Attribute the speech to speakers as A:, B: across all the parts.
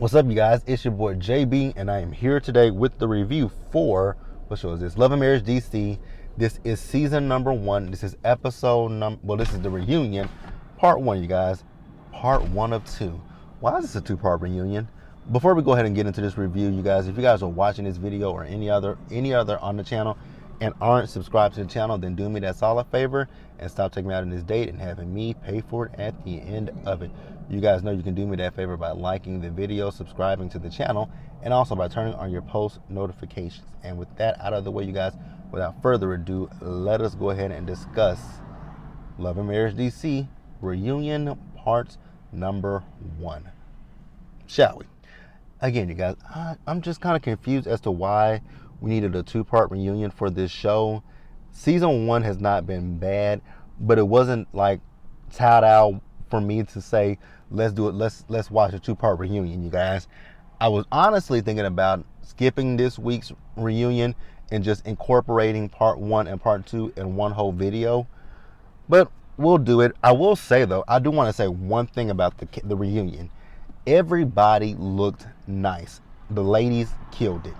A: What's up, you guys? It's your boy JB, and I am here today with the review for, what show is this? Love and Marriage DC. This is season number 1. This is this is the reunion, part 1, you guys. Part 1 of 2. Why is this a 2-part reunion? Before we go ahead and get into this review, you guys, if you guys are watching this video or any other on the channel and aren't subscribed to the channel, then do me that solid favor and stop taking me out on this date and having me pay for it at the end of it. You guys know you can do me that favor by liking the video, subscribing to the channel, and also by turning on your post notifications. And with that out of the way, you guys, without further ado, let us go ahead and discuss Love and Marriage DC Reunion Part number 1. Shall we? Again, you guys, I'm just kind of confused as to why we needed a 2-part reunion for this show. Season 1 has not been bad, but it wasn't like tout out for me to say, let's do it, let's watch a 2-part reunion, you guys. I was honestly thinking about skipping this week's reunion and just incorporating part 1 and part 2 in one whole video, but we'll do it. I will say, though, I do want to say one thing about the reunion. Everybody looked nice. The ladies killed it.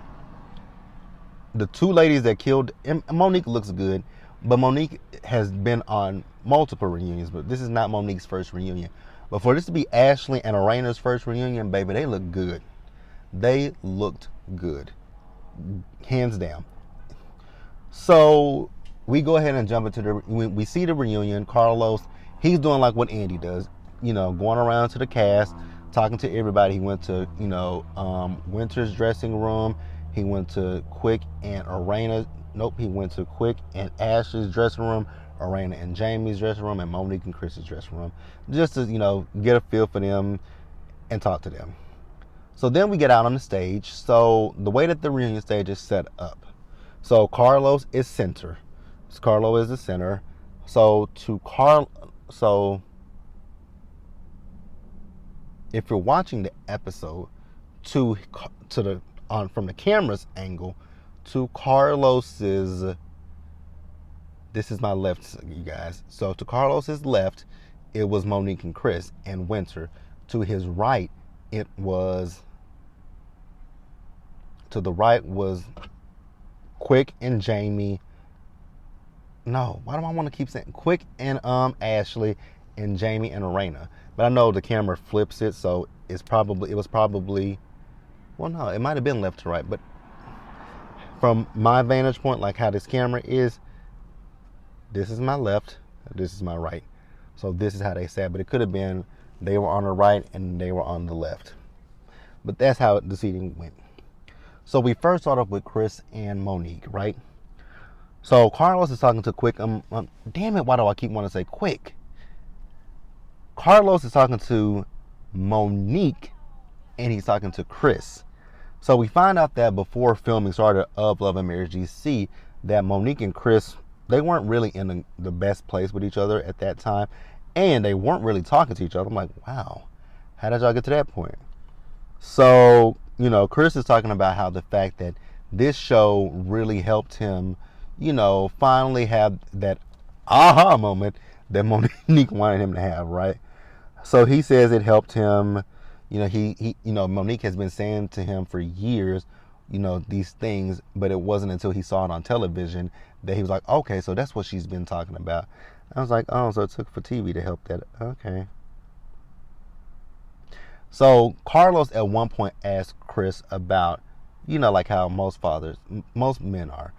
A: The 2 ladies that killed, and Monique looks good, but Monique has been on multiple reunions, but this is not Monique's first reunion. But for this to be Ashley and Arena's first reunion, baby, they look good. They looked good. Hands down. So we go ahead and jump into we see the reunion. Carlos, he's doing like what Andy does, going around to the cast, talking to everybody. He went to, Winter's dressing room. He went to Quick and Arena. Nope, he went to Quick and Ashley's dressing room, Arena and Jamie's dressing room, and Monique and Chris's dressing room. Just to, get a feel for them and talk to them. So then we get out on the stage. So the way that the reunion stage is set up. So Carlos is center. Carlo is the center. So if you're watching the episode from the camera's angle to Carlos's, this is my left, you guys. So to Carlos's left, it was Monique and Chris and Winter. To his right, to the right was Quick and Jamie. No, why do I want to keep saying Quick and Ashley and Jamie and Arena? But I know the camera flips it, so it was probably, well, no, it might have been left to right, but from my vantage point, like how this camera is, this is my left, this is my right. So this is how they sat, but it could have been they were on the right and they were on the left. But that's how the seating went. So we first started off with Chris and Monique, right? So Carlos is talking to Quick. Damn it, why do I keep wanting to say Quick? Carlos is talking to Monique and he's talking to Chris. So we find out that before filming started of Love and Marriage DC, that Monique and Chris, they weren't really in the best place with each other at that time, and they weren't really talking to each other. I'm like, wow, how did y'all get to that point? So, Chris is talking about how the fact that this show really helped him, finally have that aha moment that Monique wanted him to have, right? So he says it helped him. Monique has been saying to him for years, these things, but it wasn't until he saw it on television that he was like, okay, so that's what she's been talking about. I was like, oh, so it took for TV to help that. Okay. So Carlos at one point asked Chris about, like how most men are.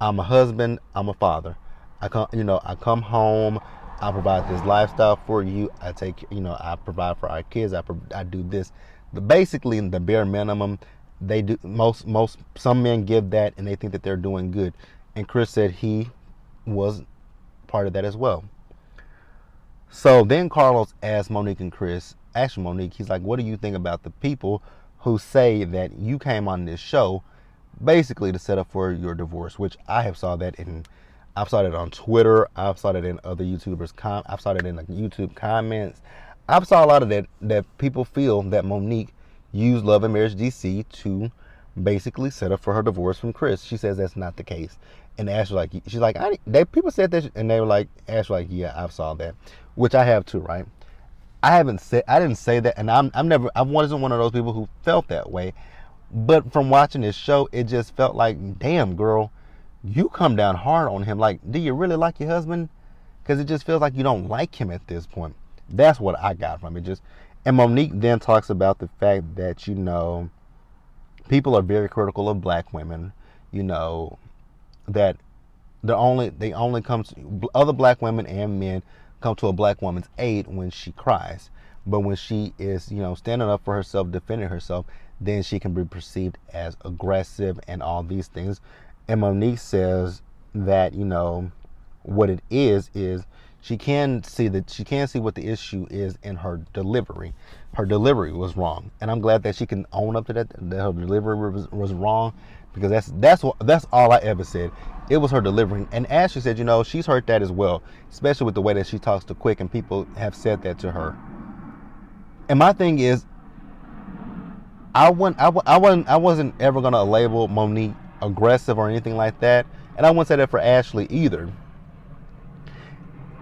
A: I'm a husband, I'm a father. I come home, I provide this lifestyle for you. I provide for our kids. I do this. Basically, the bare minimum. They do some men give that and they think that they're doing good. And Chris said he was part of that as well. So then Carlos asked Monique and Chris, actually Monique, he's like, what do you think about the people who say that you came on this show basically to set up for your divorce? Which I've saw that on Twitter. I've saw it in other YouTubers. I've saw it in the YouTube comments. I've saw a lot of that people feel that Monique used Love and Marriage DC to basically set up for her divorce from Chris. She says that's not the case. And Ash was like, she's like, people said that, and they were like, Ash was like, yeah, I've saw that, which I have too, right? I didn't say that, and I wasn't one of those people who felt that way. But from watching this show, it just felt like, damn, girl, you come down hard on him. Like, do you really like your husband? Because it just feels like you don't like him at this point. That's what I got from it. And Monique then talks about the fact that people are very critical of black women. That they only come to other black women and men come to a black woman's aid when she cries, but when she is standing up for herself, defending herself, then she can be perceived as aggressive and all these things. And Monique says that what it is she can see what the issue is in her delivery. Her delivery was wrong, and I'm glad that she can own up to that her delivery was wrong, because that's all I ever said. It was her delivery. And Ashley said, she's heard that as well, especially with the way that she talks to Quick, and people have said that to her. And my thing is, I wasn't ever gonna label Monique aggressive or anything like that, and I wouldn't say that for Ashley either.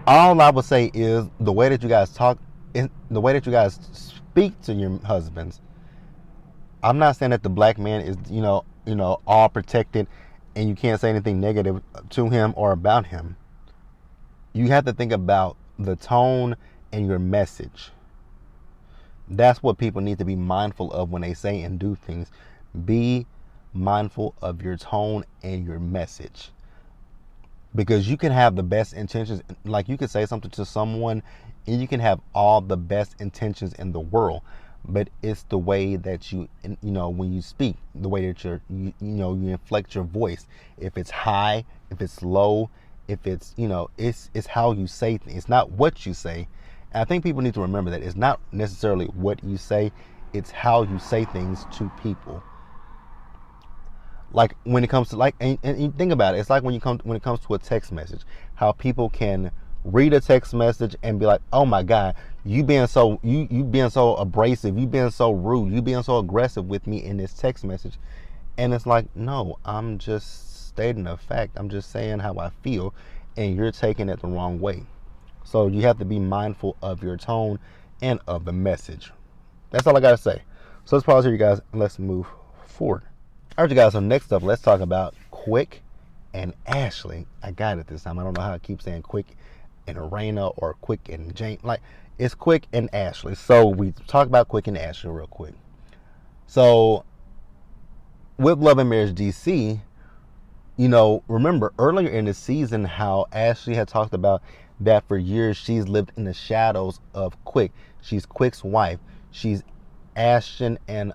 A: All I would say is the way that you guys talk, the way that you guys speak to your husbands. I'm not saying that the black man is all protected and you can't say anything negative to him or about him. You have to think about the tone and your message. That's what people need to be mindful of when they say and do things. Be mindful of your tone and your message. Because you can have the best intentions. Like, you can say something to someone and you can have all the best intentions in the world. But it's the way that when you speak, the way that you inflect your voice. If it's high, if it's low, if it's, it's how you say things. It's not what you say. And I think people need to remember that it's not necessarily what you say, it's how you say things to people. Like, when it comes to and you think about it, it's like when it comes to a text message, how people can read a text message and be like, oh my God, you being so abrasive, you being so rude, you being so aggressive with me in this text message. And it's like, no, I'm just stating a fact. I'm just saying how I feel, and you're taking it the wrong way. So you have to be mindful of your tone and of the message. That's all I gotta say. So let's pause here, you guys, and let's move forward. All right, you guys, so next up, let's talk about Quick and Ashley. I got it this time. I don't know how I keep saying Quick and Arena or Quick and Jane. Like, it's Quick and Ashley. So we talk about Quick and Ashley real quick. So with Love and Marriage DC, remember earlier in the season how Ashley had talked about that for years she's lived in the shadows of Quick. She's Quick's wife. She's Ashton and,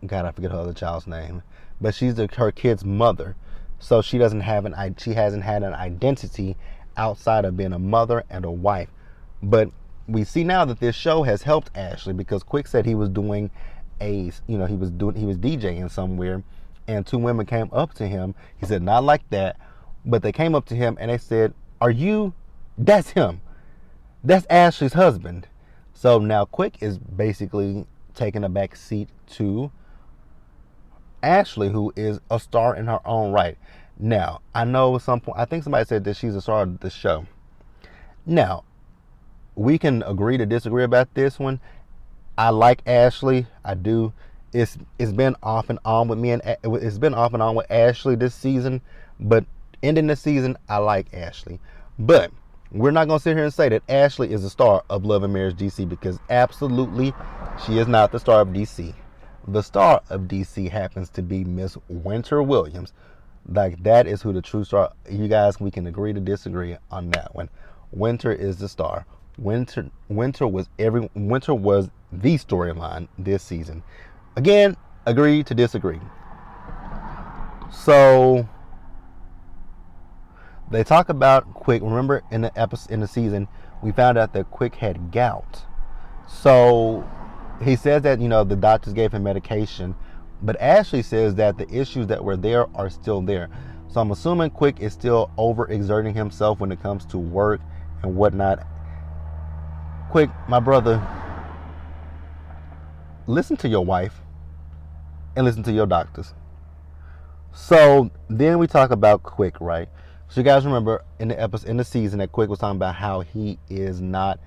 A: God, I forget her other child's name, but she's her kid's mother. So she hasn't had an identity outside of being a mother and a wife. But we see now that this show has helped Ashley, because Quick said he was doing he was DJing somewhere, and two women came up to him. He said, not like that, but they came up to him and they said, that's him. That's Ashley's husband. So now Quick is basically taking a back seat to Ashley, who is a star in her own right. Now, I know I think somebody said that she's a star of the show. Now, we can agree to disagree about this one. I like Ashley. I do. It's been off and on with me, and it's been off and on with Ashley this season. But ending the season, I like Ashley. But we're not gonna sit here and say that Ashley is the star of Love and Marriage DC, because absolutely she is not the star of DC. The star of DC happens to be Miss Winter Williams. Like, that is who the true star. You guys, we can agree to disagree on that one. Winter is the star. Winter was the storyline this season. Again, agree to disagree. So they talk about Quick. Remember, in the season, we found out that Quick had gout. So he says that the doctors gave him medication, but Ashley says that the issues that were there are still there. So I'm assuming Quick is still overexerting himself when it comes to work and whatnot. Quick, my brother, listen to your wife and listen to your doctors. So then we talk about Quick, right? So you guys remember in the season that Quick was talking about how he is not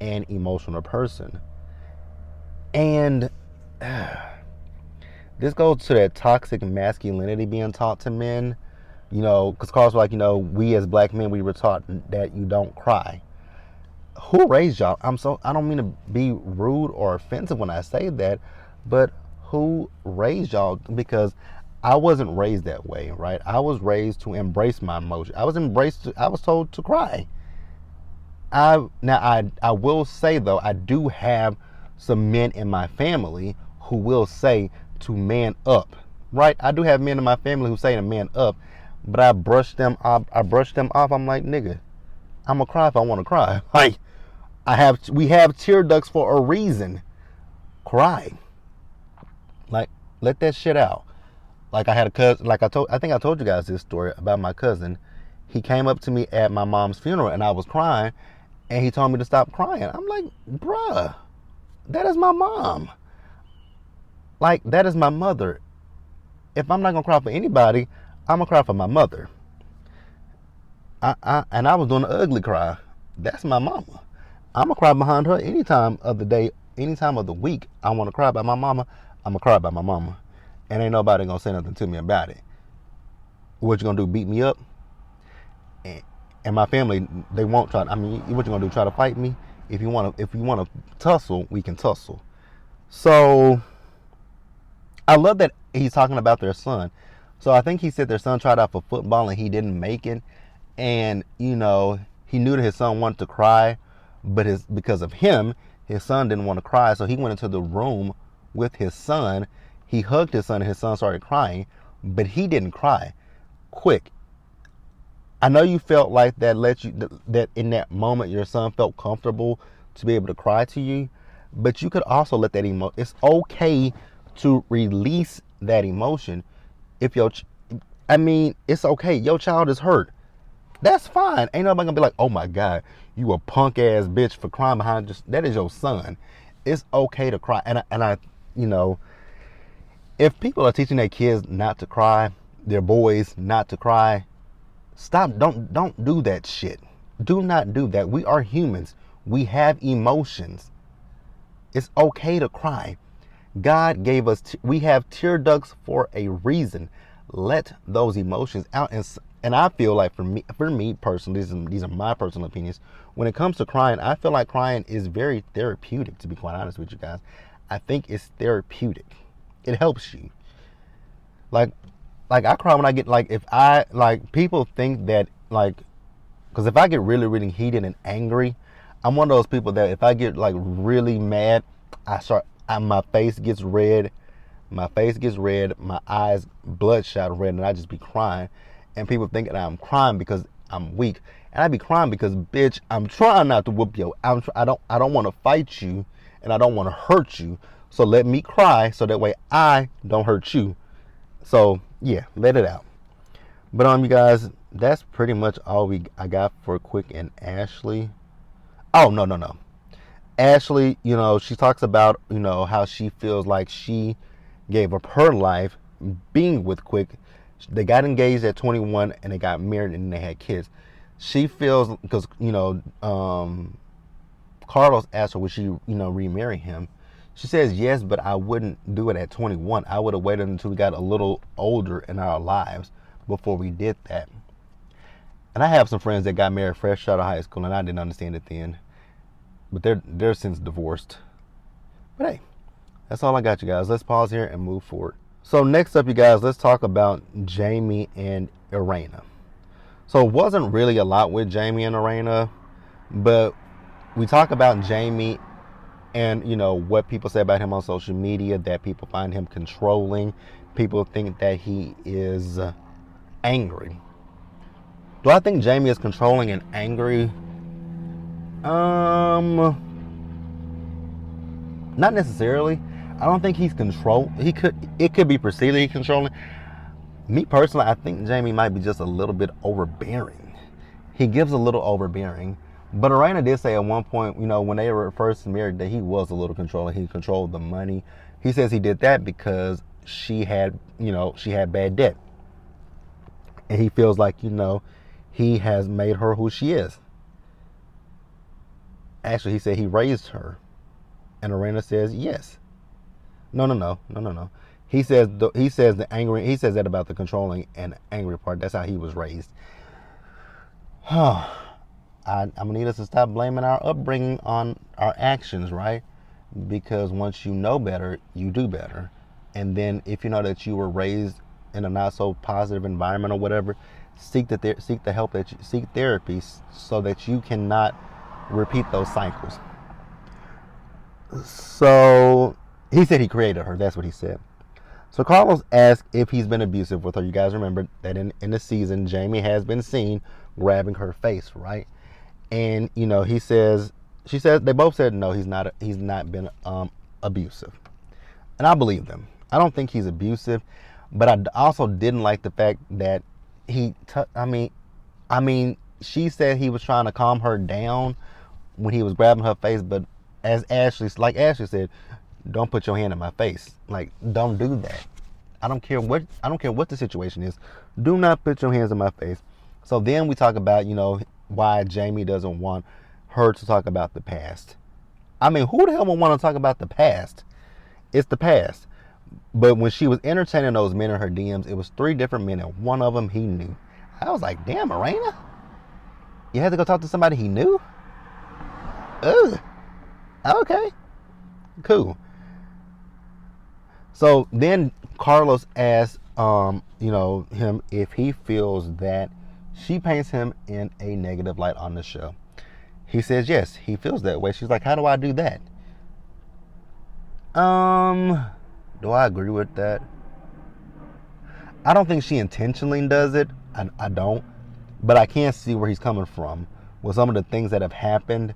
A: and emotional person. And this goes to that toxic masculinity being taught to men. Because Carl's like, we as black men, we were taught that you don't cry. Who raised y'all? I don't mean to be rude or offensive when I say that, but who raised y'all? Because I wasn't raised that way, right? I was raised to embrace my emotion. I was told to cry. I will say though, I do have some men in my family who will say to man up, right? I do have men in my family who say to man up, but I brush them off. I'm like, nigga, I'm gonna cry if I want to cry. Like, we have tear ducts for a reason. Cry. Like, let that shit out. Like, I had a cousin, I think I told you guys this story about my cousin. He came up to me at my mom's funeral and I was crying and he told me to stop crying. I'm like, bruh, that is my mom. Like, that is my mother. If I'm not gonna cry for anybody, I'm gonna cry for my mother. And I was doing the ugly cry. That's my mama. I'm gonna cry behind her any time of the day, any time of the week. I want to cry about my mama. I'm gonna cry about my mama, and ain't nobody gonna say nothing to me about it. What you gonna do? Beat me up? And my family, they won't try. I mean, what you gonna do? Try to fight me? If you wanna tussle, we can tussle. So I love that he's talking about their son. So I think he said their son tried out for football and he didn't make it, and he knew that his son wanted to cry. But because of him, his son didn't want to cry, so he went into the room with his son. He hugged his son, and his son started crying, but he didn't cry. Quick, I know you felt like that in that moment your son felt comfortable to be able to cry to you, but you could also let that emotion. It's okay to release that emotion. It's okay. Your child is hurt. That's fine. Ain't nobody gonna be like, oh my God, you a punk ass bitch for crying behind that is your son. It's okay to cry. And I if people are teaching their kids not to cry, their boys not to cry, stop. Don't do that shit. Do not do that. We are humans. We have emotions. It's okay to cry. God gave us, we have tear ducts for a reason. Let those emotions out. And I feel like for me personally, these are my personal opinions. When it comes to crying, I feel like crying is very therapeutic, to be quite honest with you guys. I think it's therapeutic. It helps you. Like I cry when I get, people think that, because if I get really, really heated and angry, I'm one of those people that if I get really mad, my face gets red. My eyes bloodshot red, and I just be crying. And people think that I'm crying because I'm weak, and I be crying because, bitch, I'm trying not to whoop you. I don't want to fight you, and I don't want to hurt you. So let me cry, so that way I don't hurt you. So yeah, let it out. But you guys, that's pretty much all I got for Quick and Ashley. Oh no. Ashley, she talks about how she feels like she gave up her life being with Quick. They got engaged at 21 and they got married and they had kids. She feels, because Carlos asked her would she remarry him. She says yes, but I wouldn't do it at 21. I would have waited until we got a little older in our lives before we did that. And I have some friends that got married fresh out of high school, and I didn't understand it then. But they're since divorced. But hey, that's all I got, you guys. Let's pause here and move forward. So next up, you guys, let's talk about Jamie and Irena. So it wasn't really a lot with Jamie and Irena, but we talk about Jamie and what people say about him on social media, that people find him controlling. People think that he is angry. Do I think Jamie is controlling and angry? Not necessarily. I don't think he's control. It could be perceived that he's controlling. Me personally, I think Jamie might be just a little bit overbearing. He gives a little overbearing. But Irena did say at one point, when they were first married, that he was a little controlling. He controlled the money. He says he did that because she had bad debt. And he feels like, he has made her who she is. Actually, he said he raised her. And Arena says yes. No. He says that about the controlling and angry part. That's how he was raised. I'm gonna need us to stop blaming our upbringing on our actions, right? Because once you know better, you do better. And then if you know that you were raised in a not so positive environment or whatever, seek the help that you seek therapy so that you cannot repeat those cycles. So he said he created her. That's what he said. So Carlos asked if he's been abusive with her. You guys remember that in the season, Jamie has been seen grabbing her face, right? And she says they both said no, he's not been abusive, and I believe them. I don't think he's abusive, but I also didn't like the fact that I mean, she said he was trying to calm her down when he was grabbing her face, but like Ashley said, don't put your hand in my face. Like, don't do that. I don't care what the situation is. Do not put your hands in my face. So then we talk about, why Jamie doesn't want her to talk about the past. I mean, who the hell would want to talk about the past? It's the past. But when she was entertaining those men in her DMs, it was 3 different men, and one of them he knew. I was like, damn, Morena? You had to go talk to somebody he knew? Ugh. Okay. Cool. So then Carlos asked, him if he feels that she paints him in a negative light on the show. He says yes, he feels that way. She's like, how do I do that? Do I agree with that? I don't think she intentionally does it. I don't. But I can see where he's coming from. With some of the things that have happened,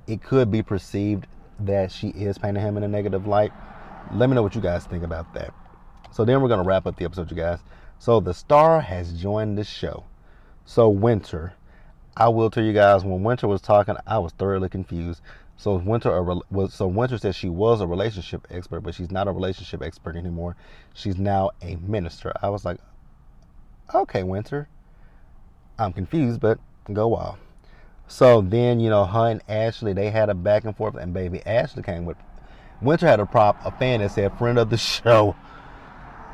A: it could be perceived that she is painting him in a negative light. Let me know what you guys think about that. So then we're going to wrap up the episode, you guys. So the star has joined the show. So Winter, I will tell you guys, when Winter was talking, I was thoroughly confused. So Winter says she was a relationship expert, but she's not a relationship expert anymore. She's now a minister. I was like, okay, Winter. I'm confused, but go off. So then, her and Ashley, they had a back and forth, and baby, Ashley came with, Winter had a fan that said friend of the show.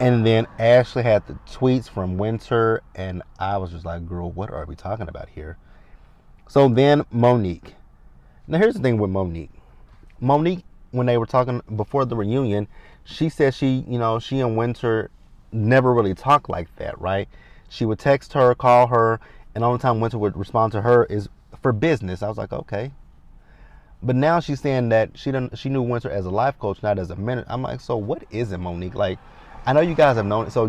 A: And then Ashley had the tweets from Winter, and I was just like, girl, what are we talking about here? So then Monique. Now here's the thing with Monique. Monique, when they were talking before the reunion, she said she and Winter never really talked like that, right? She would text her, call her, and the only time Winter would respond to her is for business. I was like, okay. But now she's saying that she knew Winter as a life coach, not as a mentor. I'm like, so what is it, Monique? Like, I know you guys have known it. So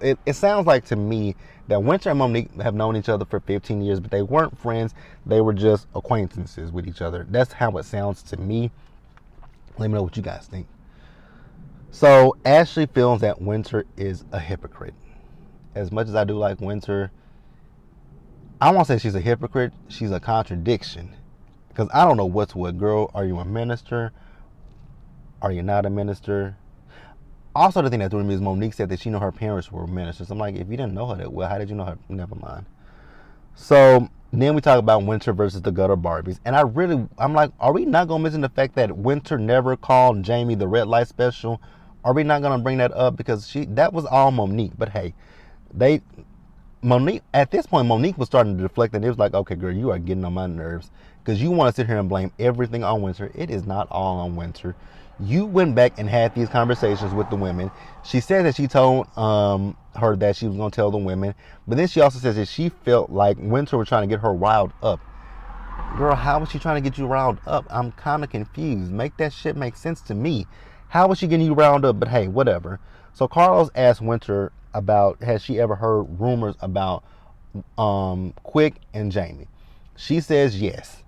A: it sounds like to me that Winter and Monique have known each other for 15 years, but they weren't friends. They were just acquaintances with each other. That's how it sounds to me. Let me know what you guys think. So Ashley feels that Winter is a hypocrite. As much as I do like Winter, I won't say she's a hypocrite. She's a contradiction. Because I don't know what's what. Girl, are you a minister? Are you not a minister? Also, the thing that threw me is Monique said that she knew her parents were ministers. I'm like, if you didn't know her that well, how did you know her? Never mind. So then we talk about Winter versus the Gutter Barbies. And I'm like, are we not going to mention the fact that Winter never called Jamie the red light special? Are we not going to bring that up? Because that was all Monique. But hey, Monique, at this point, Monique was starting to deflect, and it was like, okay, girl, you are getting on my nerves because you want to sit here and blame everything on Winter. It is not all on Winter. You went back and had these conversations with the women. She said that she told her that she was going to tell the women, but then she also says that she felt like Winter was trying to get her riled up. Girl, how was she trying to get you riled up? I'm kind of confused. Make that shit make sense to me. How was she getting you riled up? But hey, whatever. So Carlos asked Winter about, has she ever heard rumors about Quick and Jamie? She says yes.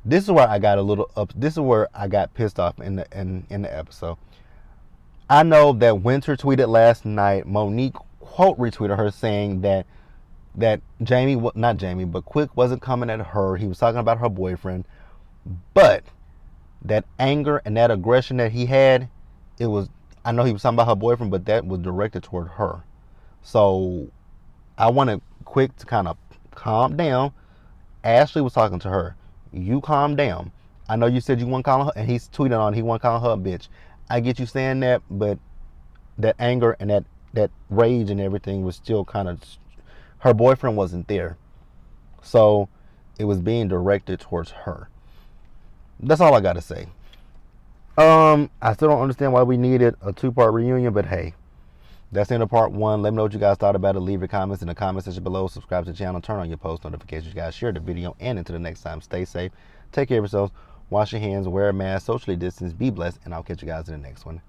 A: This is where I got a little up. This is where I got pissed off in the episode. I know that Winter tweeted last night. Monique quote retweeted her saying that not Jamie, but Quick wasn't coming at her. He was talking about her boyfriend. But that anger and that aggression that he had, I know he was talking about her boyfriend, but that was directed toward her. So I wanted Quick to kind of calm down. Ashley was talking to her. You calm down. I know you said you weren't calling her, and he's tweeting on he wasn't calling her a bitch. I get you saying that, but that anger and that rage and everything was still kind of, her boyfriend wasn't there. So it was being directed towards her. That's all I got to say. I still don't understand why we needed a 2-part reunion, but hey, that's the end of part 1. Let me know what you guys thought about it. Leave your comments in the comment section below. Subscribe to the channel. Turn on your post notifications. You guys share the video. And until the next time, stay safe. Take care of yourselves. Wash your hands. Wear a mask. Socially distance. Be blessed. And I'll catch you guys in the next one.